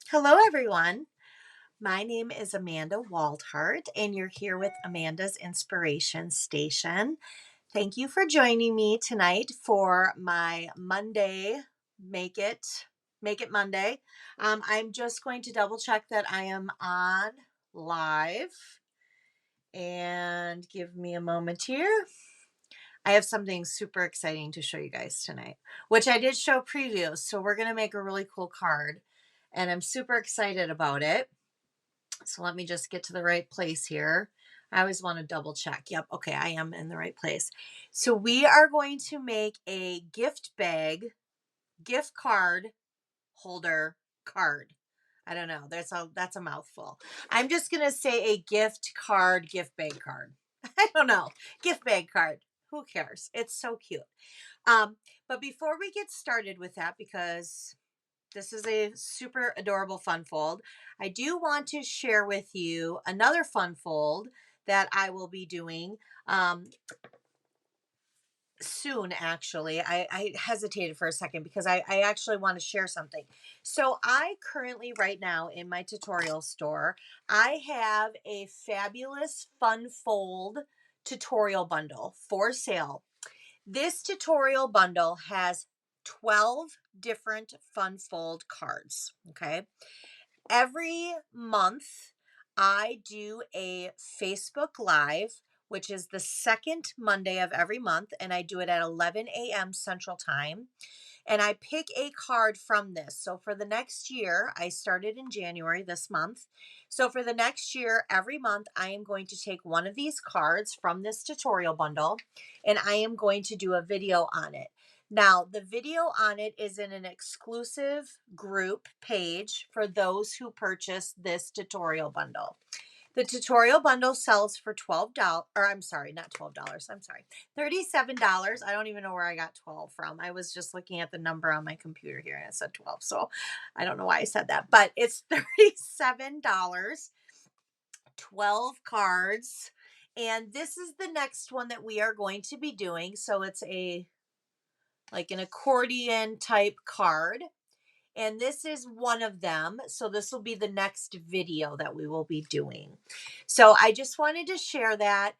Hello, everyone. My name is Amanda Waldhart, and you're here with Amanda's Inspiration Station. Thank you for joining me tonight for my Monday Make It Monday. I'm just going to double check that I am on live, and give me a moment here. I have something super exciting to show you guys tonight, which I did show previews. So we're going to make a really cool card, and I'm super excited about it. So let me just get to the right place here. I always want to double check. Yep. Okay. I am in the right place. So we are going to make a gift bag, gift card holder card. I don't know. That's a mouthful. I'm just going to say a gift card, gift bag card. I don't know. Gift bag card. Who cares? It's so cute. Um, but before we get started with that, because this is a super adorable fun fold, I do want to share with you another fun fold that I will be doing soon. Actually, I hesitated for a second because I actually want to share something. So I currently, right now, in my tutorial store, I have a fabulous fun fold tutorial bundle for sale. This tutorial bundle has 12 different fun fold cards. Okay. Every month, I do a Facebook Live, which is the second Monday of every month, and I do it at 11 a.m. Central Time. And I pick a card from this. So for the next year, I started in January this month. So for the next year, every month, I am going to take one of these cards from this tutorial bundle, and I am going to do a video on it. Now, the video on it is in an exclusive group page for those who purchase this tutorial bundle. The tutorial bundle sells for $12, or I'm sorry, not $12. I'm sorry, $37. I don't even know where I got 12 from. I was just looking at the number on my computer here and it said 12. So I don't know why I said that, but it's $37, 12 cards. And this is the next one that we are going to be doing. So it's like an accordion type card. And this is one of them. So this will be the next video that we will be doing. So I just wanted to share that.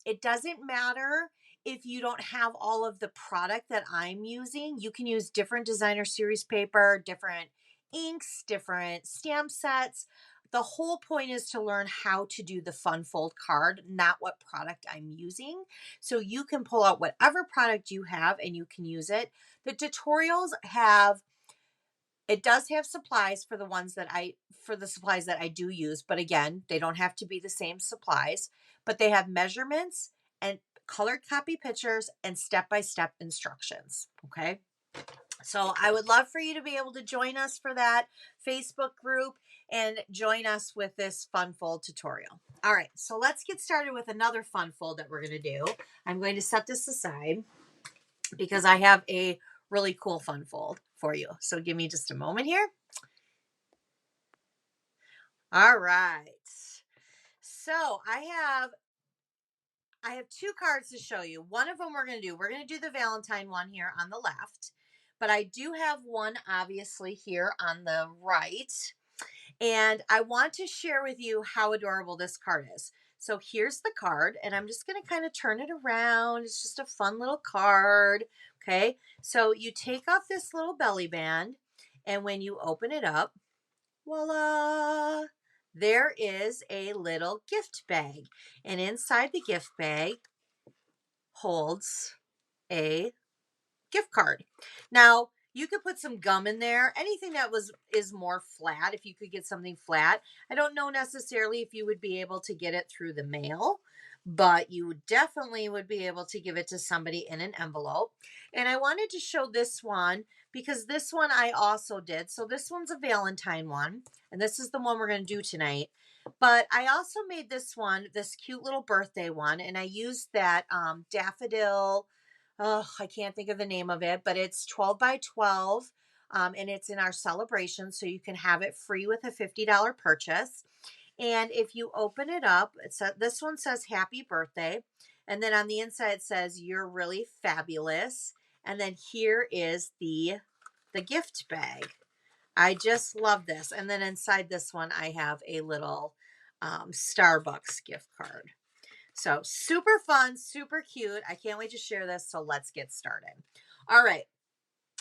It doesn't matter if you don't have all of the product that I'm using. You can use different designer series paper, different inks, different stamp sets. The whole point is to learn how to do the fun fold card, not what product I'm using. So you can pull out whatever product you have and you can use it. The tutorials does have supplies for the supplies that I do use, but again, they don't have to be the same supplies, but they have measurements and colored copy pictures and step-by-step instructions. Okay. So I would love for you to be able to join us for that Facebook group and join us with this fun fold tutorial. All right, so let's get started with another fun fold that we're going to do. I'm going to set this aside because I have a really cool fun fold for you. So give me just a moment here. All right. So I have two cards to show you. One of them we're going to do the Valentine one here on the left, but I do have one obviously here on the right. And I want to share with you how adorable this card is. So here's the card, and I'm just going to kind of turn it around. It's just a fun little card. Okay. So you take off this little belly band, and when you open it up, voila, there is a little gift bag. And inside the gift bag holds a gift card. Now, you could put some gum in there. Anything that is more flat, if you could get something flat. I don't know necessarily if you would be able to get it through the mail, but you definitely would be able to give it to somebody in an envelope. And I wanted to show this one because this one I also did. So this one's a Valentine one, and this is the one we're going to do tonight. But I also made this one, this cute little birthday one, and I used that daffodil. Oh, I can't think of the name of it, but it's 12 by 12. And it's in our celebration. So you can have it free with a $50 purchase. And if you open it up, this one says happy birthday. And then on the inside it says you're really fabulous. And then here is the gift bag. I just love this. And then inside this one, I have a little Starbucks gift card. So super fun, super cute. I can't wait to share this. So let's get started. All right.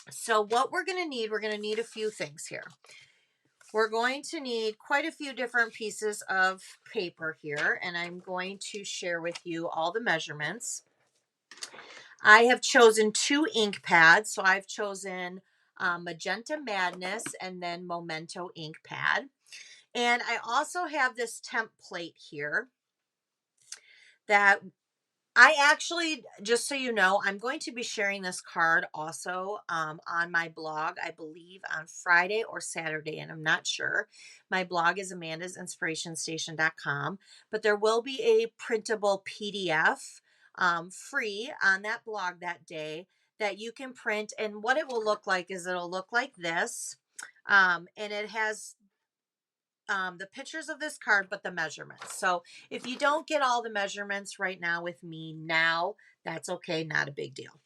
So what we're going to need a few things here. We're going to need quite a few different pieces of paper here, and I'm going to share with you all the measurements. I have chosen 2 ink pads. So I've chosen Magenta Madness and then Memento ink pad. And I also have this template here that I actually, just so you know, I'm going to be sharing this card also on my blog, I believe on Friday or Saturday, and I'm not sure. My blog is amandasinspirationstation.com, but there will be a printable PDF free on that blog that day that you can print. And what it will look like is it'll look like this. And it has the pictures of this card, but the measurements. So if you don't get all the measurements right now with me now, that's okay, not a big deal.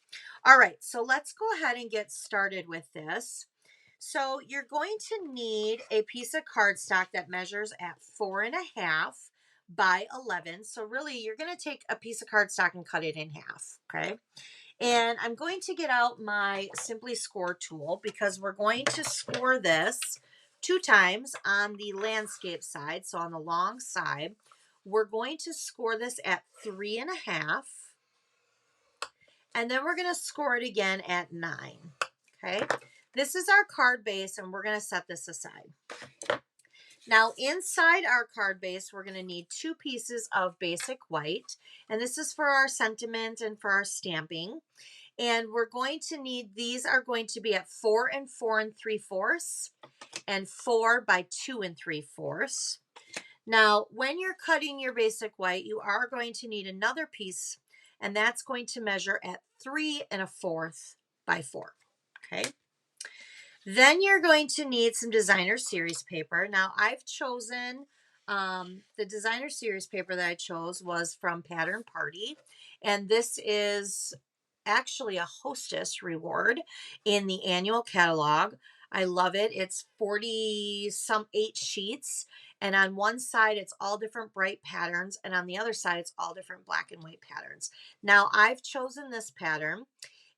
All right, so let's go ahead and get started with this. So you're going to need a piece of cardstock that measures at 4.5 by 11. So really, you're going to take a piece of cardstock and cut it in half, okay? And I'm going to get out my Simply Score tool because we're going to score this 2 times on the landscape side. So on the long side, we're going to score this at 3.5. And then we're going to score it again at 9. Okay. This is our card base, and we're going to set this aside. Now, inside our card base, we're going to need 2 pieces of basic white. And this is for our sentiment and for our stamping. And we're going to need, these are going to be at 4 and 4 3/4 and 4 by 2 3/4. Now, when you're cutting your basic white, you are going to need another piece, and that's going to measure at 3 1/4 by 4. Okay. Then you're going to need some designer series paper. Now, I've chosen the designer series paper that I chose was from Pattern Party, and this is actually a hostess reward in the annual catalog. I love it. It's 40 some 8 sheets, and on one side it's all different bright patterns, and on the other side it's all different black and white patterns. Now, I've chosen this pattern,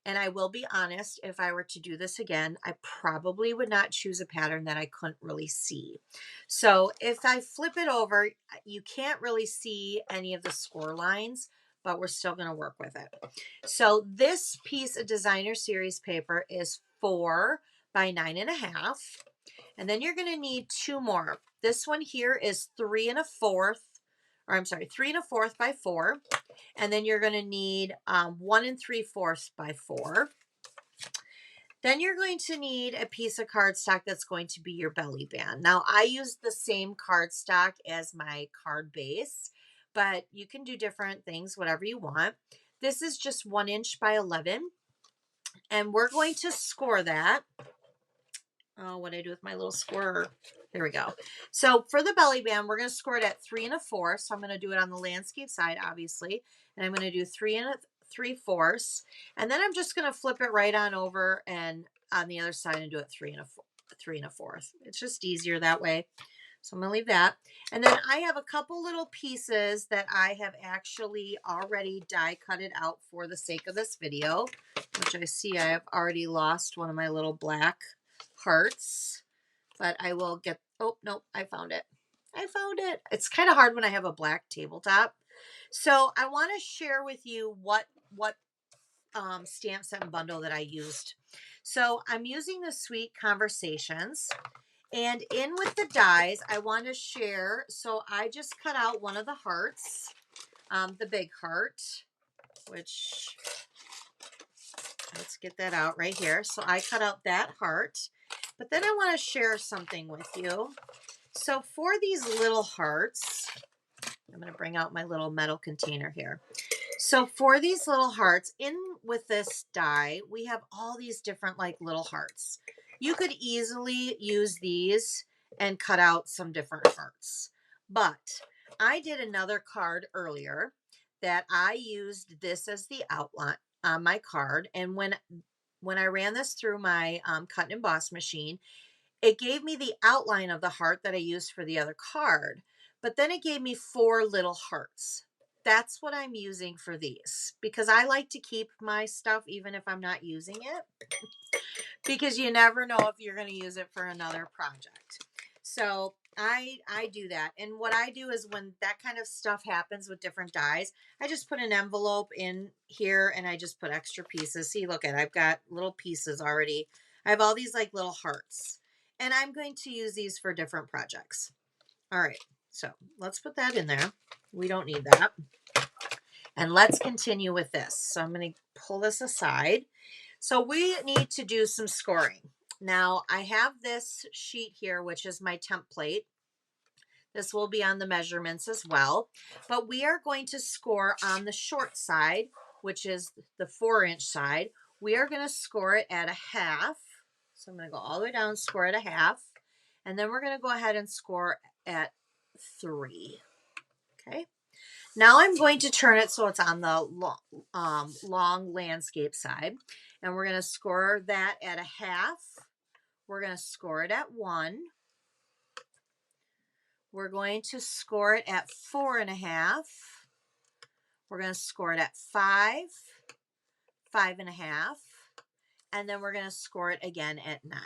and I will be honest, if I were to do this again, I probably would not choose a pattern that I couldn't really see. So if I flip it over, you can't really see any of the score lines, but we're still going to work with it. So this piece of designer series paper is 4 by 9.5. And then you're going to need 2 more. This one here is 3 1/4, or I'm sorry, 3 1/4 by 4. And then you're going to need 1 3/4 by 4. Then you're going to need a piece of cardstock that's going to be your belly band. Now, I use the same cardstock as my card base, but you can do different things, whatever you want. This is just 1 inch by 11, and we're going to score that. Oh, what do I do with my little scorer? There we go. So for the belly band, we're going to score it at 3 1/4. So I'm going to do it on the landscape side, obviously, and I'm going to do 3 3/4, and then I'm just going to flip it right on over and on the other side and do it 3 1/4. It's just easier that way. So I'm going to leave that. And then I have a couple little pieces that I have actually already die cutted out for the sake of this video, which I see I have already lost one of my little black hearts, but I will get, oh, no, I found it. I found it. It's kind of hard when I have a black tabletop. So I want to share with you what stamp set and bundle that I used. So I'm using the Sweet Conversations, and in with the dies, I want to share. So I just cut out one of the hearts, the big heart, which, let's get that out right here. So I cut out that heart, but then I want to share something with you. So for these little hearts, I'm going to bring out my little metal container here. So for these little hearts, in with this die, we have all these different like little hearts. You could easily use these and cut out some different hearts. But I did another card earlier that I used this as the outline on my card. And when I ran this through my cut and emboss machine, it gave me the outline of the heart that I used for the other card, but then it gave me 4 little hearts. That's what I'm using for these because I like to keep my stuff even if I'm not using it because you never know if you're going to use it for another project. So I do that. And what I do is when that kind of stuff happens with different dies, I just put an envelope in here and I just put extra pieces. See, look at it. I've got little pieces already. I have all these like little hearts. And I'm going to use these for different projects. All right. So let's put that in there. We don't need that. And let's continue with this. So I'm going to pull this aside. So we need to do some scoring. Now I have this sheet here, which is my template. This will be on the measurements as well, but we are going to score on the short side, which is the 4-inch side. We are going to score it at 1/2. So I'm going to go all the way down, score at 1/2. And then we're going to go ahead and score at 3. Okay. Now I'm going to turn it so it's on the long landscape side. And we're going to score that at 1/2. We're going to score it at 1. We're going to score it at 4.5. We're going to score it at 5, 5.5. And then we're going to score it again at 9.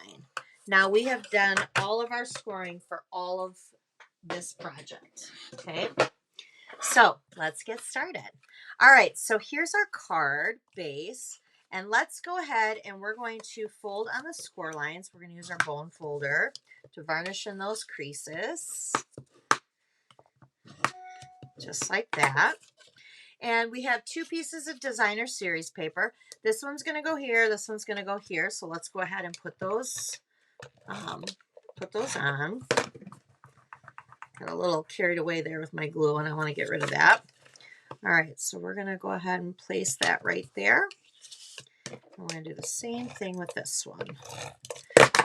Now we have done all of our scoring for all of this project. Okay. So let's get started. All right. So here's our card base. And let's go ahead and we're going to fold on the score lines. We're going to use our bone folder to varnish in those creases. Just like that. And we have 2 pieces of designer series paper. This one's going to go here. This one's going to go here. So let's go ahead and put those on. Got a little carried away there with my glue and I want to get rid of that. All right, so we're going to go ahead and place that right there. I'm going to do the same thing with this one.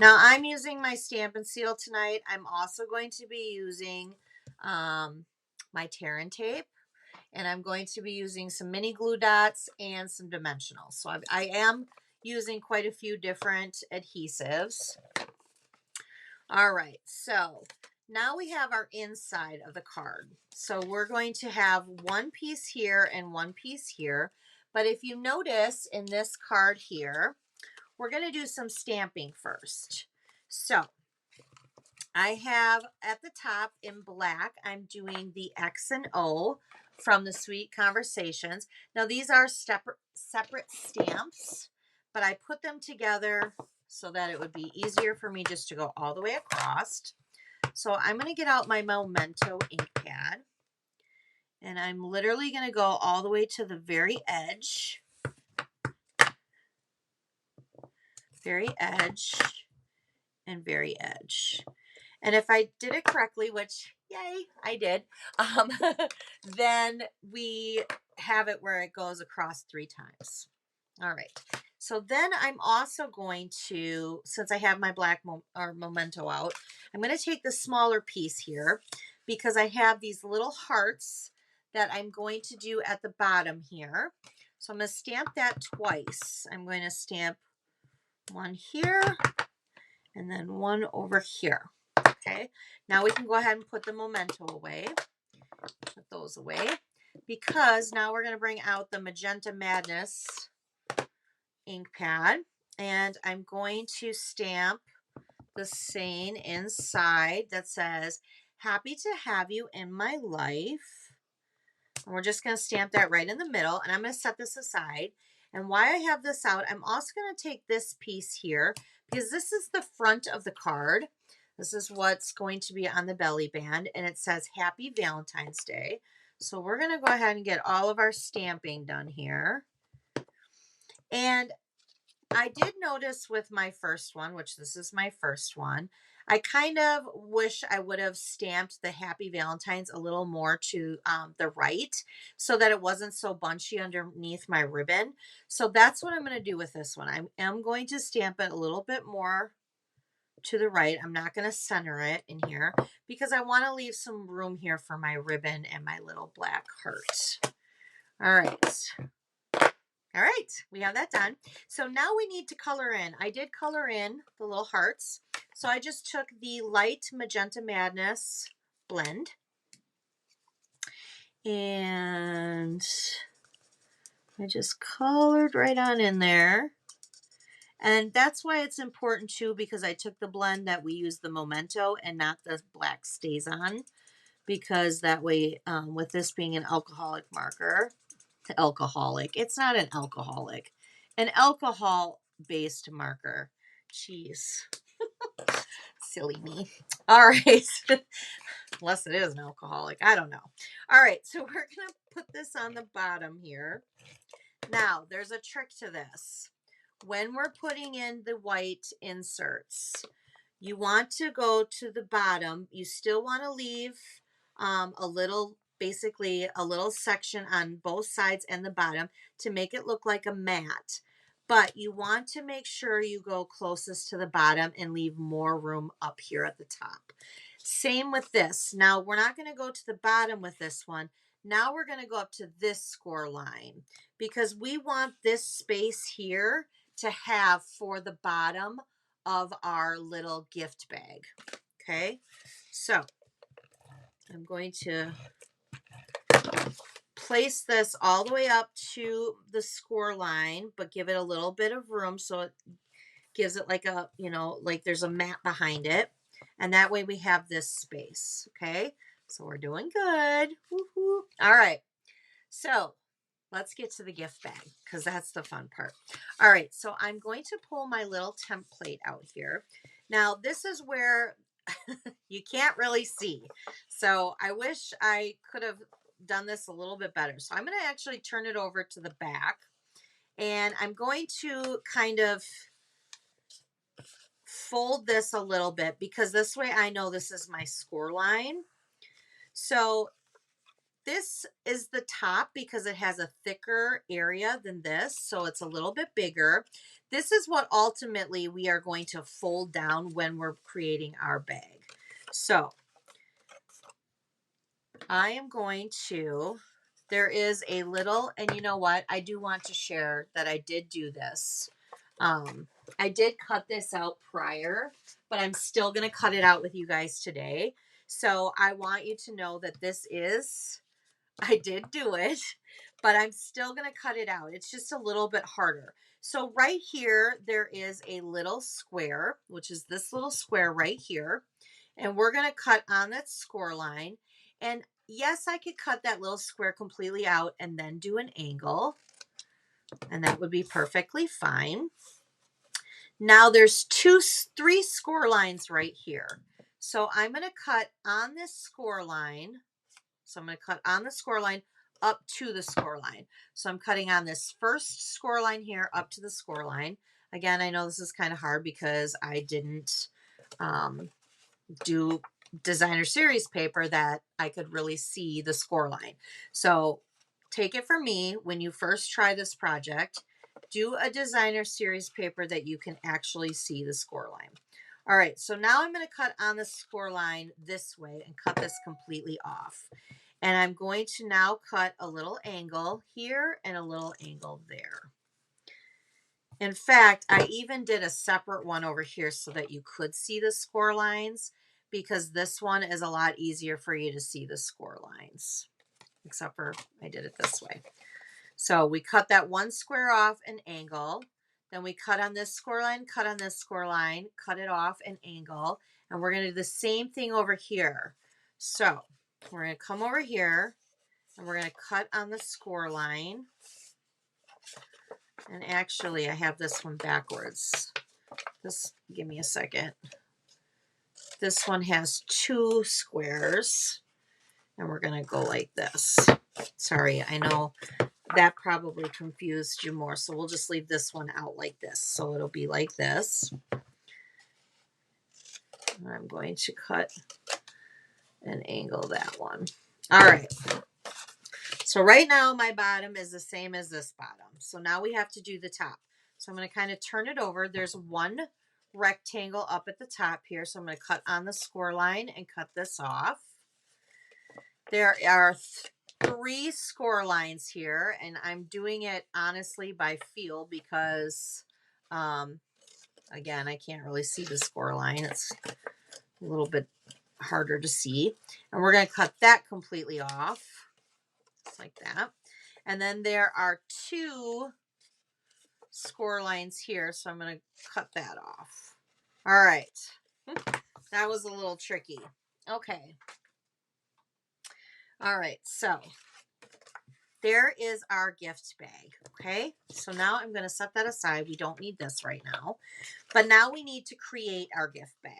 Now I'm using my Stampin' Seal tonight. I'm also going to be using my tear and tape. And I'm going to be using some mini glue dots and some dimensionals. So I am using quite a few different adhesives. All right, so now we have our inside of the card. So we're going to have one piece here and one piece here. But if you notice in this card here, we're going to do some stamping first. So I have at the top in black, I'm doing the X and O from the Sweet Conversations. Now these are separate stamps, but I put them together so that it would be easier for me just to go all the way across. So I'm going to get out my Memento ink pad and I'm literally going to go all the way to the very edge. Very edge and very edge. And if I did it correctly, which, yay, I did, then we have it where it goes across 3 times. All right. So then I'm also going to, since I have my black Memento out, I'm going to take the smaller piece here because I have these little hearts that I'm going to do at the bottom here. So I'm going to stamp that twice. I'm going to stamp one here and then one over here. Okay, now we can go ahead and put the Memento away. Put those away because now we're going to bring out the Magenta Madness ink pad and I'm going to stamp the saying inside that says, "Happy to have you in my life." And we're just going to stamp that right in the middle and I'm going to set this aside. And why I have this out, I'm also going to take this piece here because this is the front of the card. This is what's going to be on the belly band and it says Happy Valentine's Day. So we're going to go ahead and get all of our stamping done here. And I did notice with my first one, which this is my first one, I kind of wish I would have stamped the Happy Valentine's a little more to the right so that it wasn't so bunchy underneath my ribbon. So that's what I'm going to do with this one. I am going to stamp it a little bit more to the right. I'm not going to center it in here because I want to leave some room here for my ribbon and my little black heart. All right. All right, we have that done. So now we need to color in. I did color in the little hearts. So I just took the light Magenta Madness blend and I just colored right on in there. And that's why it's important too, because I took the blend that we use the Memento and not the black Stays On, because that way, with this being an alcoholic marker, it's not an alcoholic, an alcohol based marker. Jeez, silly me. All right. Unless it is an alcoholic, I don't know. All right, so we're gonna put this on the bottom here. Now there's a trick to this. When we're putting in the white inserts, you want to go to the bottom. You still want to leave basically a little section on both sides and the bottom to make it look like a mat. But you want to make sure you go closest to the bottom and leave more room up here at the top. Same with this. Now we're not going to go to the bottom with this one. Now we're going to go up to this score line because we want this space here to have for the bottom of our little gift bag. Okay, so I'm going to place this all the way up to the score line, but give it a little bit of room so it gives it like a, like there's a mat behind it. And that way we have this space. Okay, so we're doing good. Woo-hoo. All right, so let's get to the gift bag because that's the fun part. All right, so I'm going to pull my little template out here. Now, this is where you can't really see. So I wish I could have done this a little bit better. So I'm going to actually turn it over to the back. And I'm going to kind of fold this a little bit because this way I know this is my score line. So this is the top because it has a thicker area than this, so it's a little bit bigger. This is what ultimately we are going to fold down when we're creating our bag. So I am going to, there is a little, and you know what? I do want to share that I did do this. I did cut this out prior, but I'm still going to cut it out with you guys today. So I want you to know that I did do it, but I'm still going to cut it out. It's just a little bit harder. So right here, there is a little square, which is this little square right here. And we're going to cut on that score line. And yes, I could cut that little square completely out and then do an angle. And that would be perfectly fine. Now there's three score lines right here. So I'm going to cut on this score line. So I'm going to cut on the score line up to the score line. So I'm cutting on this first score line here up to the score line. Again, I know this is kind of hard because I didn't do designer series paper that I could really see the score line. So take it from me, when you first try this project, do a designer series paper that you can actually see the score line. All right, so now I'm going to cut on the score line this way and cut this completely off. And I'm going to now cut a little angle here and a little angle there. In fact, I even did a separate one over here so that you could see the score lines, because this one is a lot easier for you to see the score lines, except for I did it this way. So we cut that one square off an angle. Then we cut on this score line, cut on this score line, cut it off an angle. And we're going to do the same thing over here. So we're going to come over here and we're going to cut on the score line. And actually, I have this one backwards. Give me a second. This one has two squares. And we're going to go like this. Sorry, I know that probably confused you more. So we'll just leave this one out like this. So it'll be like this. And I'm going to cut and angle that one. All right. So right now my bottom is the same as this bottom. So now we have to do the top. So I'm going to kind of turn it over. There's one rectangle up at the top here. So I'm going to cut on the score line and cut this off. There are three score lines here, and I'm doing it honestly by feel because Again, I can't really see the score line. It's a little bit harder to see. And we're going to cut that completely off, just like that. And then there are 2 score lines here, so I'm going to cut that off. All right. That was a little tricky. Okay. All right, so there is our gift bag. Okay, so now I'm going to set that aside. We don't need this right now, but now we need to create our gift bag.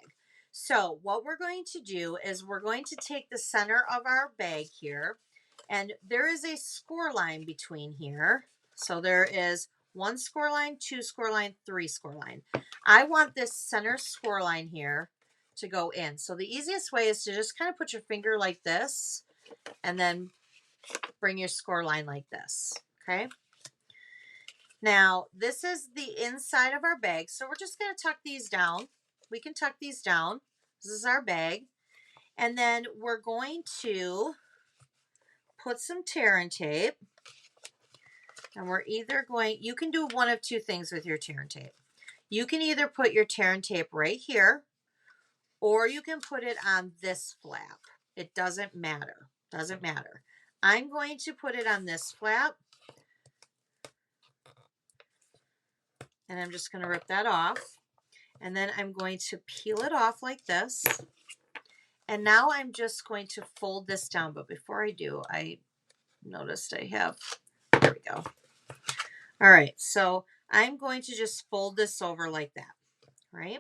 So what we're going to do is we're going to take the center of our bag here, and there is a score line between here. So there is 1 score line, 2 score line, 3 score line. I want this center score line here to go in. So the easiest way is to just kind of put your finger like this and then bring your score line like this. Okay. Now, this is the inside of our bag. So we're just going to tuck these down. We can tuck these down. This is our bag. And then we're going to put some tear and tape. And we're either going, you can do one of 2 things with your tear and tape. You can either put your tear and tape right here, or you can put it on this flap. It doesn't matter. Doesn't matter. I'm going to put it on this flap. And I'm just going to rip that off. And then I'm going to peel it off like this. And now I'm just going to fold this down. But before I do, I noticed I have, there we go. All right, so I'm going to just fold this over like that, right?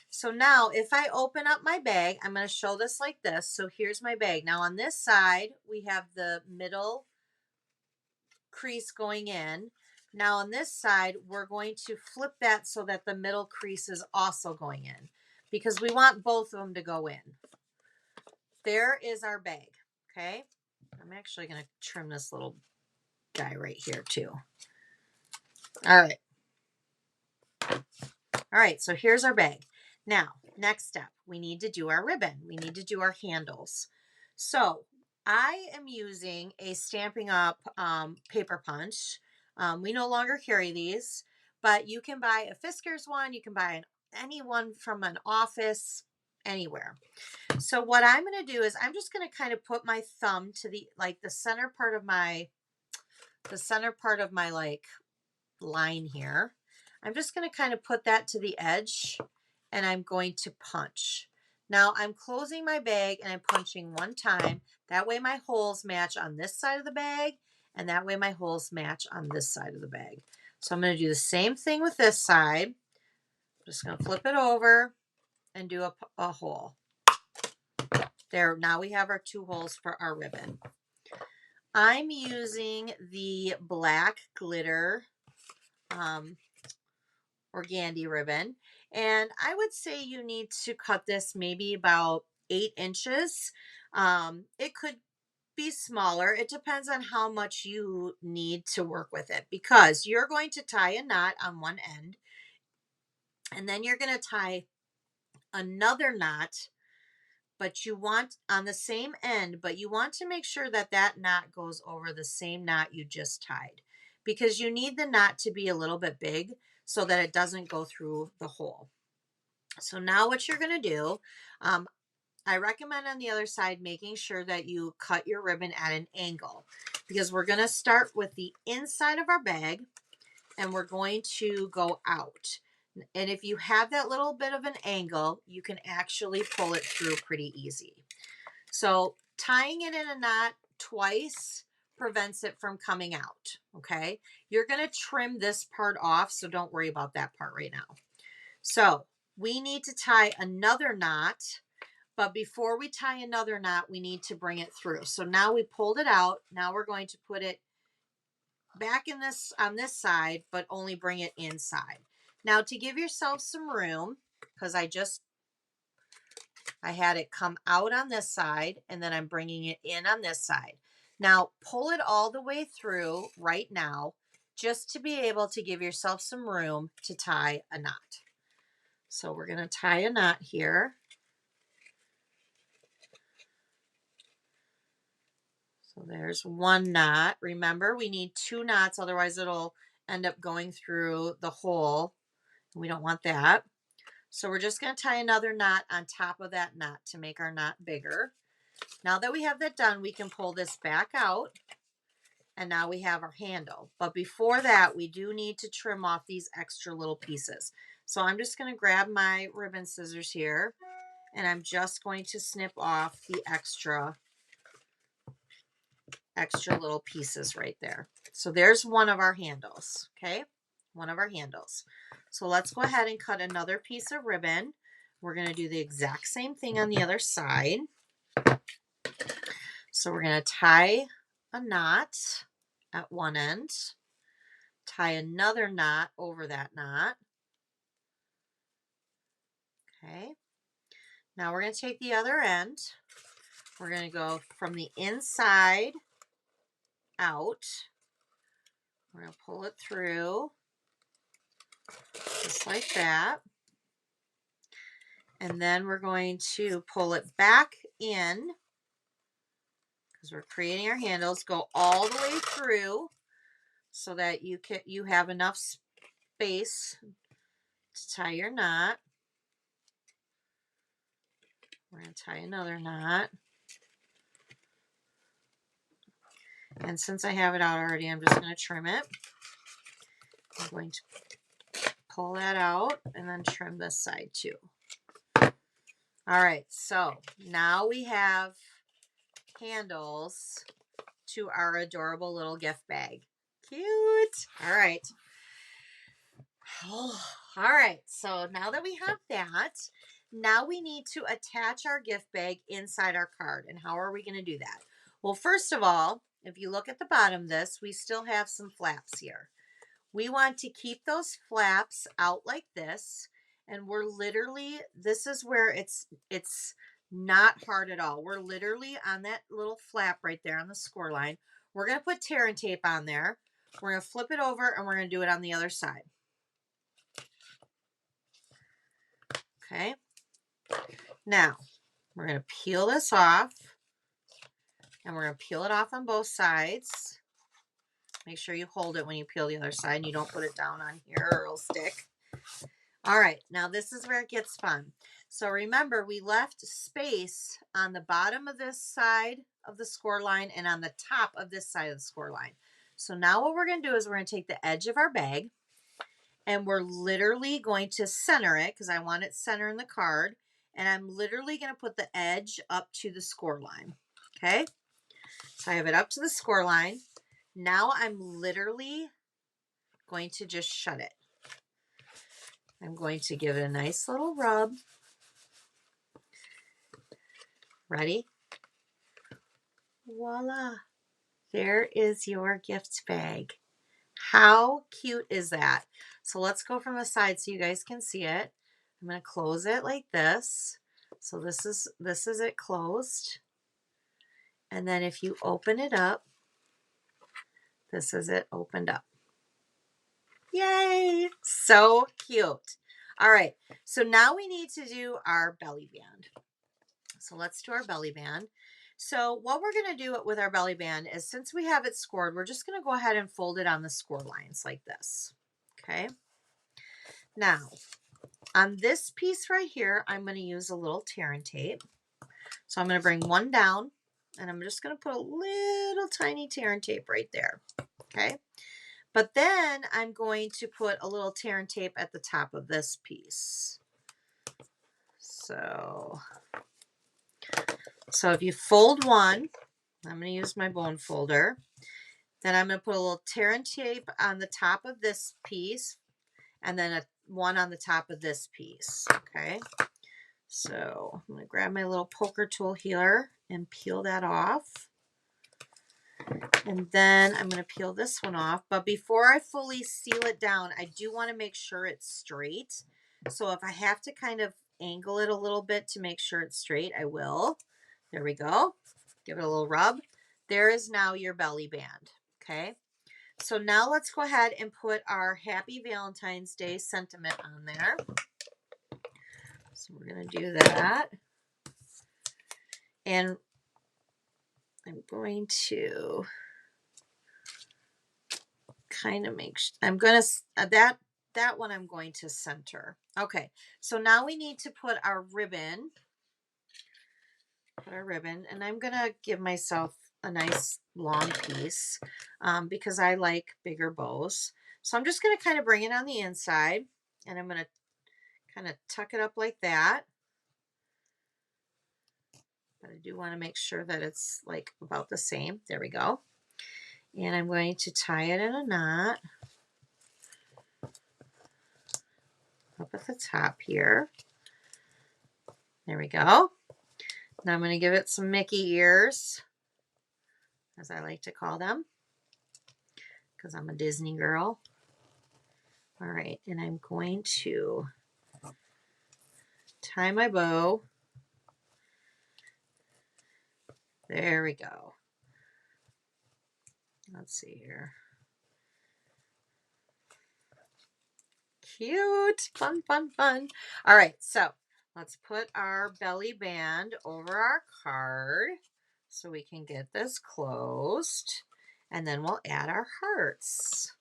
So now if I open up my bag, I'm going to show this like this. So here's my bag. Now on this side, we have the middle crease going in. Now on this side, we're going to flip that so that the middle crease is also going in, because we want both of them to go in. There is our bag, okay? I'm actually going to trim this little guy right here too. All right. All right, so here's our bag. Now, next step, we need to do our ribbon. We need to do our handles. So I am using a Stampin' Up paper punch. We no longer carry these, but you can buy a Fiskars one. You can buy any one from an office, anywhere. So what I'm going to do is I'm just going to kind of put my thumb to the center part of my like line here. I'm just going to kind of put that to the edge, and I'm going to punch. Now I'm closing my bag and I'm punching 1 time. That way my holes match on this side of the bag, and that way my holes match on this side of the bag. So I'm going to do the same thing with this side. I'm just going to flip it over and do a hole. There, now we have our 2 holes for our ribbon. I'm using the black glitter organdy ribbon, and I would say you need to cut this maybe about 8 inches. It could be smaller. It depends on how much you need to work with it, because you're going to tie a knot on one end, and then you're going to tie another knot, but you want on the same end, but you want to make sure that that knot goes over the same knot you just tied, because you need the knot to be a little bit big so that it doesn't go through the hole. So now what you're going to do, I recommend on the other side making sure that you cut your ribbon at an angle, because we're going to start with the inside of our bag and we're going to go out. And if you have that little bit of an angle, you can actually pull it through pretty easy. So tying it in a knot twice prevents it from coming out, okay? You're going to trim this part off, so don't worry about that part right now. So we need to tie another knot, but before we tie another knot, we need to bring it through. So now we pulled it out. Now we're going to put it back in this on this side, but only bring it inside. Now to give yourself some room, because I had it come out on this side and then I'm bringing it in on this side. Now pull it all the way through right now, just to be able to give yourself some room to tie a knot. So we're going to tie a knot here. So there's 1 knot. Remember, we need 2 knots, otherwise it'll end up going through the hole We don't want that. So we're just going to tie another knot on top of that knot to make our knot bigger. Now that we have that done, we can pull this back out. And now we have our handle. But before that, we do need to trim off these extra little pieces. So I'm just going to grab my ribbon scissors here, and I'm just going to snip off the extra little pieces right there. So there's one of our handles, okay? One of our handles. So let's go ahead and cut another piece of ribbon. We're going to do the exact same thing on the other side. So we're going to tie a knot at one end, tie another knot over that knot. Okay. Now we're going to take the other end. We're going to go from the inside out. We're going to pull it through just like that. And then we're going to pull it back in because we're creating our handles. Go all the way through so that you have enough space to tie your knot. We're going to tie another knot. And since I have it out already, I'm just going to trim it. I'm going to pull that out and then trim this side too. All right, so now we have handles to our adorable little gift bag. Cute. All right. Oh, all right, so now that we have that, now we need to attach our gift bag inside our card. And how are we going to do that? Well, first of all, if you look at the bottom of this, we still have some flaps here. We want to keep those flaps out like this. And we're literally, this is where it's not hard at all. We're literally on that little flap right there on the score line. We're going to put tear and tape on there. We're going to flip it over and we're going to do it on the other side. Okay. Now, we're going to peel this off. And we're going to peel it off on both sides. Make sure you hold it when you peel the other side and you don't put it down on here or it'll stick. All right, now this is where it gets fun. So remember, we left space on the bottom of this side of the score line and on the top of this side of the score line. So now what we're going to do is we're going to take the edge of our bag and we're literally going to center it because I want it center in the card. And I'm literally going to put the edge up to the score line. Okay, so I have it up to the score line. Now I'm literally going to just shut it. I'm going to give it a nice little rub. Ready? Voila. There is your gift bag. How cute is that? So let's go from the side so you guys can see it. I'm going to close it like this. So this is it closed. And then if you open it up, this is it opened up. Yay! So cute. All right, so now we need to do our belly band. So let's do our belly band. So what we're going to do with our belly band is since we have it scored, we're just going to go ahead and fold it on the score lines like this. Okay. Now, on this piece right here, I'm going to use a little tear and tape. So I'm going to bring one down and I'm just going to put a little tiny tear and tape right there. Okay. But then I'm going to put a little tear and tape at the top of this piece. So if you fold one, I'm going to use my bone folder. Then I'm going to put a little tear and tape on the top of this piece and then one on the top of this piece. Okay. So I'm going to grab my little poker tool here and peel that off. And then I'm going to peel this one off. But before I fully seal it down, I do want to make sure it's straight. So if I have to kind of angle it a little bit to make sure it's straight, I will. There we go. Give it a little rub. There is now your belly band. Okay. So now let's go ahead and put our Happy Valentine's Day sentiment on there. So we're going to do that. And I'm going to kind of make sure, I'm going to, that one I'm going to center. Okay, so now we need to put our ribbon, and I'm gonna give myself a nice long piece because I like bigger bows. So I'm just gonna kind of bring it on the inside, and I'm gonna kind of tuck it up like that. But I do want to make sure that it's like about the same. There we go. And I'm going to tie it in a knot up at the top here. There we go. Now I'm going to give it some Mickey ears, as I like to call them, because I'm a Disney girl. All right, and I'm going to tie my bow. There we go. Let's see here. Cute. Fun, fun, fun. All right, so let's put our belly band over our card so we can get this closed. And then we'll add our hearts.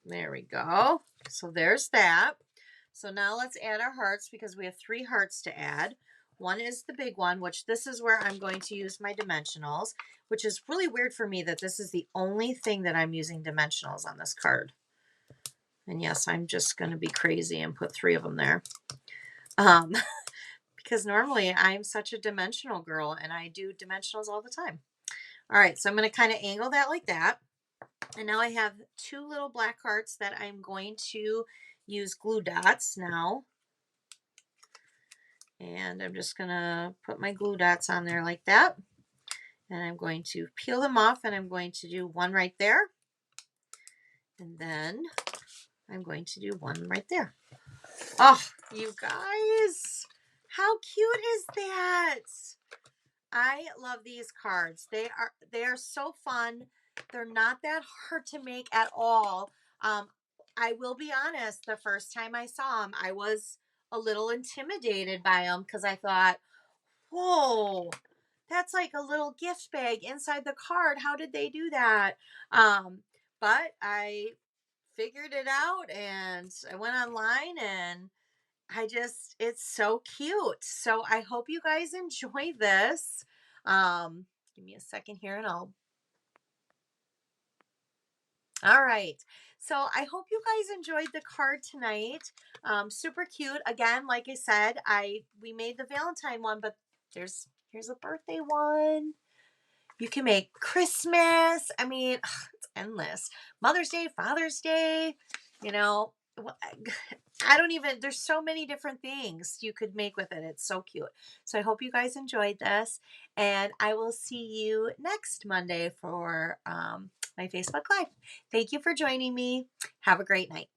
There we go. So there's that. So now let's add our hearts because we have 3 hearts to add. One is the big one, which this is where I'm going to use my dimensionals, which is really weird for me that this is the only thing that I'm using dimensionals on this card. And yes, I'm just going to be crazy and put 3 of them there. Because normally I'm such a dimensional girl and I do dimensionals all the time. All right, so I'm going to kind of angle that like that. And now I have 2 little black hearts that I'm going to use glue dots now. And I'm just going to put my glue dots on there like that. And I'm going to peel them off and I'm going to do one right there. And then I'm going to do one right there. Oh, you guys, how cute is that? I love these cards. They are so fun. They're not that hard to make at all. I will be honest, the first time I saw them, I was a little intimidated by them because I thought, whoa, that's like a little gift bag inside the card. How did they do that? But I figured it out and I went online and it's so cute. So I hope you guys enjoy this. Give me a second here and all right. So I hope you guys enjoyed the card tonight. Super cute. Again, like I said, we made the Valentine one, but here's a birthday one. You can make Christmas. I mean, it's endless. Mother's Day, Father's Day, you know, I don't even, there's so many different things you could make with it. It's so cute. So I hope you guys enjoyed this and I will see you next Monday for my Facebook Live. Thank you for joining me. Have a great night.